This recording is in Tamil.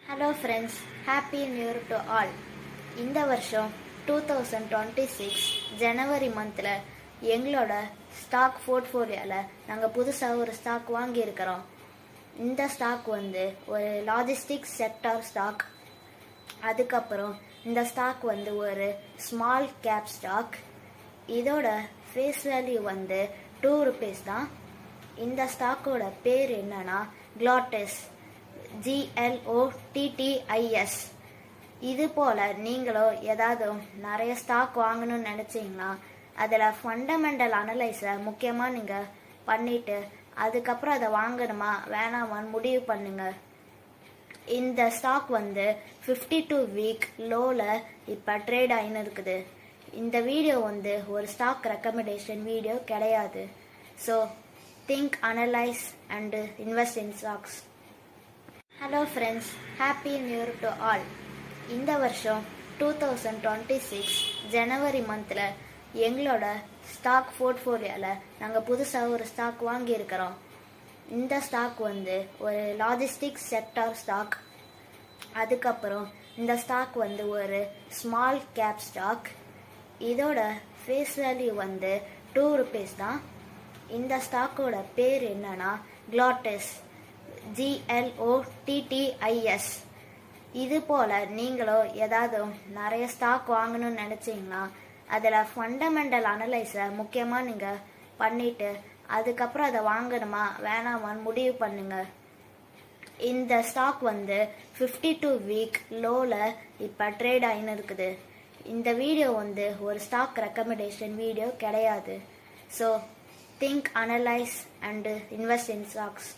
Hello friends, happy new year to all. இந்த வருஷம் 2026 ஜனவரி மந்தில் எங்களோட ஸ்டாக் போர்ட்ஃபோலியோவில் நாங்கள் புதுசாக ஒரு ஸ்டாக் வாங்கியிருக்கிறோம். இந்த ஸ்டாக் ஒரு லாஜிஸ்டிக்ஸ் செக்டார் ஸ்டாக். அதுக்கப்புறம் இந்த ஸ்டாக் ஒரு ஸ்மால் கேப் ஸ்டாக். இதோட ஃபேஸ் வேல்யூ ₹2 தான். இந்த ஸ்டாக்கோட பேர் என்னன்னா க்ளோட்டிஸ், GLOTTIS. இது போல் நீங்களும் ஏதாவது நிறைய ஸ்டாக் வாங்கணும்னு நினச்சிங்கன்னா அதில் ஃபண்டமெண்டல் அனலைஸை முக்கியமாக நீங்கள் பண்ணிவிட்டு அதுக்கப்புறம் அதை வாங்கணுமா வேணாமான்னு முடிவு பண்ணுங்க. இந்த ஸ்டாக் 52 வீக் லோவில் இப்போ ட்ரேட் ஆகின்னு இருக்குது. இந்த வீடியோ ஒரு ஸ்டாக் ரெக்கமெண்டேஷன் வீடியோ கிடையாது. So think, analyse and invest in stocks. Hello friends, happy new year to all. இந்த வருஷம் 2026 ஜனவரி மந்தில் எங்களோட ஸ்டாக் போர்ட்ஃபோலியோவில் நாங்கள் புதுசாக ஒரு ஸ்டாக் வாங்கியிருக்கிறோம். இந்த ஸ்டாக் ஒரு லாஜிஸ்டிக்ஸ் செக்டார் ஸ்டாக். அதுக்கப்புறம் இந்த ஸ்டாக் ஒரு ஸ்மால் கேப் ஸ்டாக். இதோட ஃபேஸ் வேல்யூ ₹2 தான். இந்த ஸ்டாக்கோட பேர் என்னன்னா க்ளோட்டிஸ், GLOTTIS. இது போல் நீங்களும் ஏதாவது நிறைய ஸ்டாக் வாங்கணும்னு நினச்சிங்கன்னா அதில் ஃபண்டமெண்டல் அனலைஸை முக்கியமாக நீங்கள் பண்ணிவிட்டு அதுக்கப்புறம் அதை வாங்கணுமா வேணாமான்னு முடிவு பண்ணுங்க. இந்த ஸ்டாக் 52 வீக் லோவில் இப்போ ட்ரேட் ஆகின்னு இருக்குது. இந்த வீடியோ ஒரு ஸ்டாக் ரெக்கமெண்டேஷன் வீடியோ கிடையாது. So think, analyse and invest in stocks.